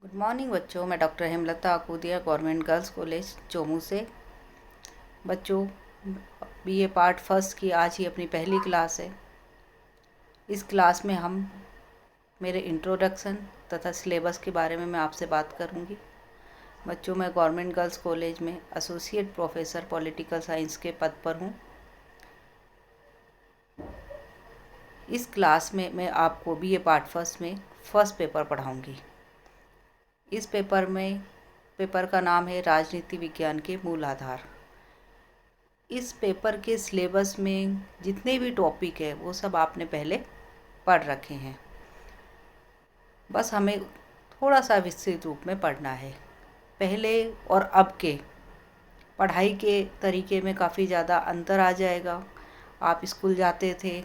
Good morning बच्चों। मैं doctor Hemlata Akudiya, government girls college Chomu से। बच्चों, बीए पार्ट फर्स्ट की आज ही अपनी पहली क्लास है। इस क्लास में हम मेरे इंट्रोडक्शन तथा सिलेबस के बारे में मैं आपसे बात करूंगी। बच्चों, मैं गवर्नमेंट गर्ल्स कॉलेज में एसोसिएट प्रोफेसर पॉलिटिकल साइंस के पद पर हूँ। इस क्लास में मैं आपको बीए पार्ट फर्स्ट में फर्स्ट पेपर पढ़ाऊँगी। इस पेपर का नाम है राजनीति विज्ञान के मूल आधार। इस पेपर के सिलेबस में जितने भी टॉपिक है वो सब आपने पहले पढ़ रखे हैं, बस हमें थोड़ा सा विस्तृत रूप में पढ़ना है। पहले और अब के पढ़ाई के तरीके में काफ़ी ज़्यादा अंतर आ जाएगा। आप स्कूल जाते थे,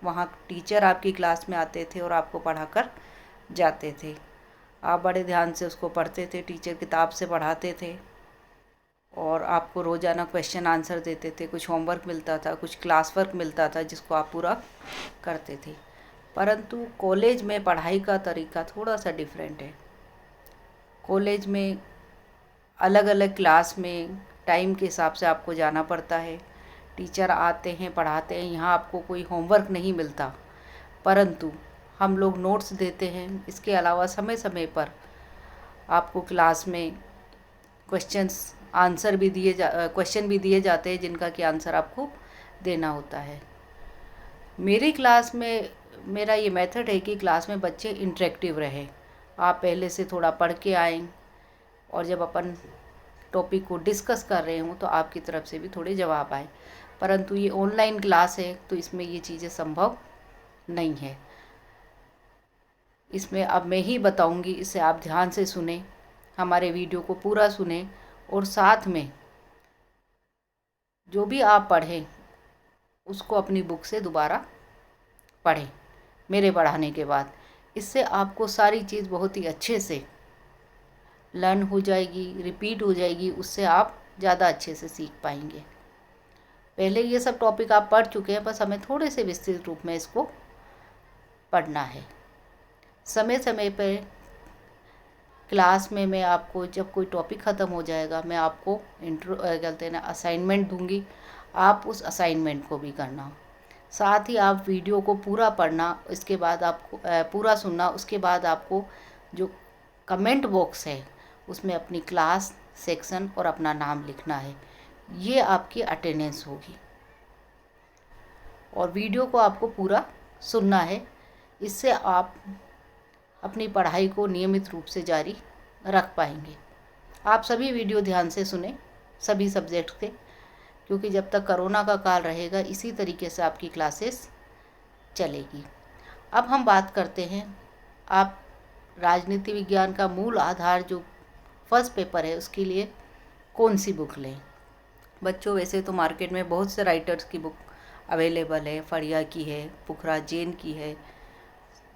वहाँ टीचर आपकी क्लास में आते थे और आपको पढ़ाकर जाते थे। आप बड़े ध्यान से उसको पढ़ते थे, टीचर किताब से पढ़ाते थे और आपको रोज़ाना क्वेश्चन आंसर देते थे। कुछ होमवर्क मिलता था, कुछ क्लास वर्क मिलता था जिसको आप पूरा करते थे। परंतु कॉलेज में पढ़ाई का तरीका थोड़ा सा डिफरेंट है। कॉलेज में अलग अलग क्लास में टाइम के हिसाब से आपको जाना पड़ता है। टीचर आते हैं, पढ़ाते हैं। यहाँ आपको कोई होमवर्क नहीं मिलता, परंतु हम लोग नोट्स देते हैं। इसके अलावा समय समय पर आपको क्लास में क्वेश्चन भी दिए जाते हैं जिनका कि आंसर आपको देना होता है। मेरी क्लास में मेरा ये मेथड है कि क्लास में बच्चे इंटरेक्टिव रहे। आप पहले से थोड़ा पढ़ के आएँ और जब अपन टॉपिक को डिस्कस कर रहे हों तो आपकी तरफ से भी थोड़े जवाब आए। परंतु ये ऑनलाइन क्लास है तो इसमें ये चीज़ें संभव नहीं है। इसमें अब मैं ही बताऊंगी, इसे आप ध्यान से सुने, हमारे वीडियो को पूरा सुने और साथ में जो भी आप पढ़ें उसको अपनी बुक से दोबारा पढ़ें मेरे पढ़ाने के बाद। इससे आपको सारी चीज़ बहुत ही अच्छे से लर्न हो जाएगी, रिपीट हो जाएगी। उससे आप ज़्यादा अच्छे से सीख पाएंगे। पहले ये सब टॉपिक आप पढ़ चुके हैं, बस हमें थोड़े से विस्तृत रूप में इसको पढ़ना है। समय समय पर क्लास में मैं आपको जब कोई टॉपिक ख़त्म हो जाएगा मैं आपको असाइनमेंट दूंगी। आप उस असाइनमेंट को भी करना। साथ ही आप वीडियो को पूरा पढ़ना, इसके बाद आपको पूरा सुनना। उसके बाद आपको जो कमेंट बॉक्स है उसमें अपनी क्लास, सेक्शन और अपना नाम लिखना है। ये आपकी अटेंडेंस होगी और वीडियो को आपको पूरा सुनना है। इससे आप अपनी पढ़ाई को नियमित रूप से जारी रख पाएंगे। आप सभी वीडियो ध्यान से सुने, सभी सब्जेक्ट के, क्योंकि जब तक कोरोना का काल रहेगा इसी तरीके से आपकी क्लासेस चलेगी। अब हम बात करते हैं, आप राजनीति विज्ञान का मूल आधार जो फर्स्ट पेपर है उसके लिए कौन सी बुक लें। बच्चों, वैसे तो मार्केट में बहुत से राइटर्स की बुक अवेलेबल है। फड़िया की है, पुखराज जैन की है,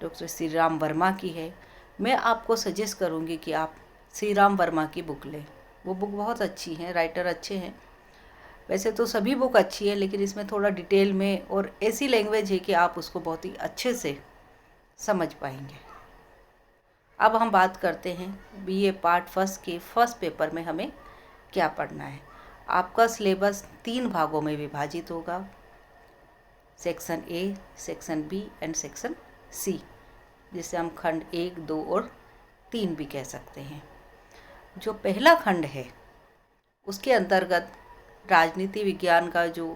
डॉक्टर श्री राम वर्मा की है। मैं आपको सजेस्ट करूंगी कि आप श्री राम वर्मा की बुक लें। वो बुक बहुत अच्छी है, राइटर अच्छे हैं। वैसे तो सभी बुक अच्छी है, लेकिन इसमें थोड़ा डिटेल में और ऐसी लैंग्वेज है कि आप उसको बहुत ही अच्छे से समझ पाएंगे। अब हम बात करते हैं बीए पार्ट फर्स्ट के फर्स्ट पेपर में हमें क्या पढ़ना है। आपका सिलेबस 3 भागों में विभाजित होगा, section A, section B and section C, जिसे हम खंड 1, 2 और 3 भी कह सकते हैं। जो पहला खंड है उसके अंतर्गत राजनीति विज्ञान का जो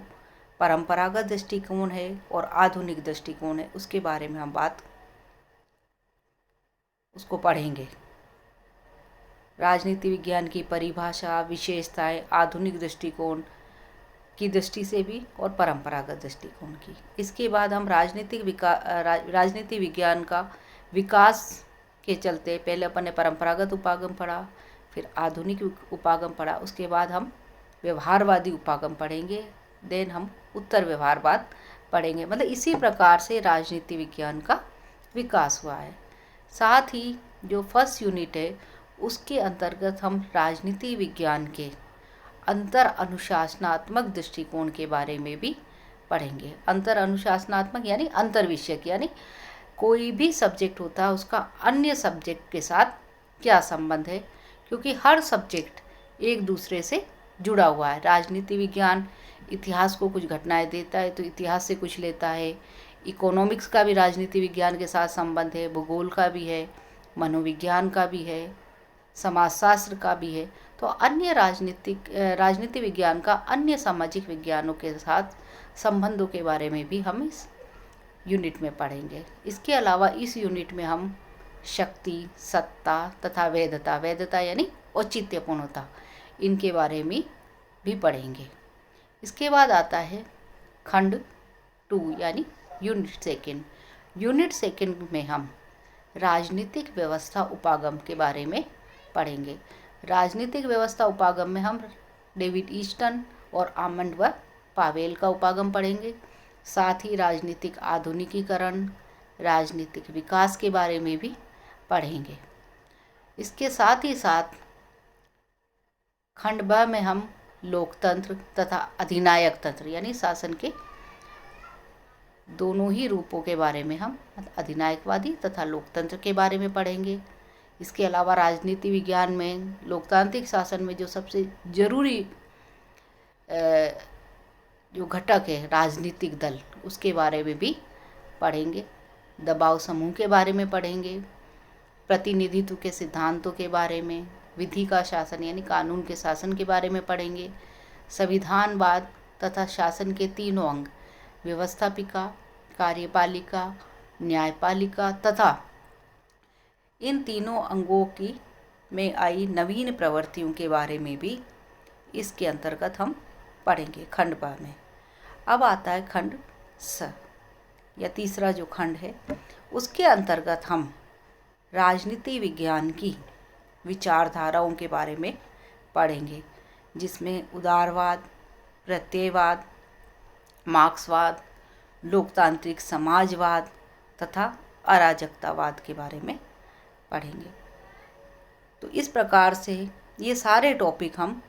परंपरागत दृष्टिकोण है और आधुनिक दृष्टिकोण है उसके बारे में हम उसको पढ़ेंगे। राजनीति विज्ञान की परिभाषा, विशेषताएं, आधुनिक दृष्टिकोण की दृष्टि से भी और परंपरागत दृष्टिकोण की। इसके बाद हम राजनीति विज्ञान का विकास के चलते पहले अपन ने परंपरागत उपागम पढ़ा, फिर आधुनिक उपागम पढ़ा, उसके बाद हम व्यवहारवादी उपागम पढ़ेंगे, देन हम उत्तर व्यवहारवाद पढ़ेंगे। मतलब इसी प्रकार से राजनीति विज्ञान का विकास हुआ है। साथ ही जो फर्स्ट यूनिट है उसके अंतर्गत हम राजनीति विज्ञान के अंतर अनुशासनात्मक दृष्टिकोण के बारे में भी पढ़ेंगे। अंतर अनुशासनात्मक यानी अंतर विषयक, यानी कोई भी सब्जेक्ट होता है उसका अन्य सब्जेक्ट के साथ क्या संबंध है, क्योंकि हर सब्जेक्ट एक दूसरे से जुड़ा हुआ है। राजनीति विज्ञान इतिहास को कुछ घटनाएं देता है तो इतिहास से कुछ लेता है। इकोनॉमिक्स का भी राजनीति विज्ञान के साथ संबंध है, भूगोल का भी है, मनोविज्ञान का भी है, समाजशास्त्र का भी है। तो अन्य राजनीति विज्ञान का अन्य सामाजिक विज्ञानों के साथ संबंधों के बारे में भी हम इस यूनिट में पढ़ेंगे। इसके अलावा इस यूनिट में हम शक्ति, सत्ता तथा वैधता यानी औचित्यपूर्णता, इनके बारे में भी पढ़ेंगे। इसके बाद आता है खंड 2 यानी यूनिट सेकेंड। यूनिट सेकेंड में हम राजनीतिक व्यवस्था उपागम के बारे में पढ़ेंगे। राजनीतिक व्यवस्था उपागम में हम डेविड ईस्टन और आमंड व पावेल का उपागम पढ़ेंगे। साथ ही राजनीतिक आधुनिकीकरण, राजनीतिक विकास के बारे में भी पढ़ेंगे। इसके साथ ही साथ खंड ब में हम लोकतंत्र तथा अधिनायक तंत्र यानी शासन के दोनों ही रूपों के बारे में हम अधिनायकवादी तथा लोकतंत्र के बारे में पढ़ेंगे। इसके अलावा राजनीति विज्ञान में लोकतांत्रिक शासन में जो सबसे ज़रूरी जो घटक है राजनीतिक दल, उसके बारे में भी पढ़ेंगे। दबाव समूह के बारे में पढ़ेंगे, प्रतिनिधित्व के सिद्धांतों के बारे में, विधि का शासन यानी कानून के शासन के बारे में पढ़ेंगे। संविधानवाद तथा शासन के तीनों अंग व्यवस्थापिका, कार्यपालिका, न्यायपालिका तथा इन तीनों अंगों की में आई नवीन प्रवृत्तियों के बारे में भी इसके अंतर्गत हम पढ़ेंगे खंड ब में। अब आता है खंड स या तीसरा जो खंड है, उसके अंतर्गत हम राजनीति विज्ञान की विचारधाराओं के बारे में पढ़ेंगे, जिसमें उदारवाद, प्रत्ययवाद, मार्क्सवाद, लोकतांत्रिक समाजवाद तथा अराजकतावाद के बारे में पढ़ेंगे। तो इस प्रकार से ये सारे टॉपिक हम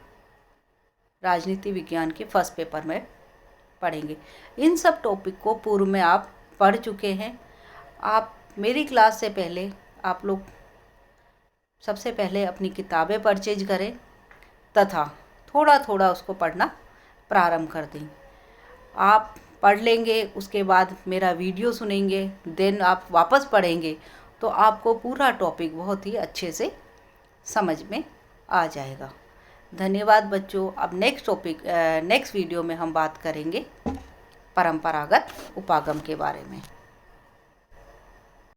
राजनीति विज्ञान के फर्स्ट पेपर में पढ़ेंगे। इन सब टॉपिक को पूर्व में आप पढ़ चुके हैं। आप मेरी क्लास से पहले आप लोग सबसे पहले अपनी किताबें परचेज करें तथा थोड़ा थोड़ा उसको पढ़ना प्रारंभ कर दें। आप पढ़ लेंगे, उसके बाद मेरा वीडियो सुनेंगे, देन आप वापस पढ़ेंगे तो आपको पूरा टॉपिक बहुत ही अच्छे से समझ में आ जाएगा। धन्यवाद बच्चों। अब नेक्स्ट वीडियो में हम बात करेंगे परंपरागत उपागम के बारे में।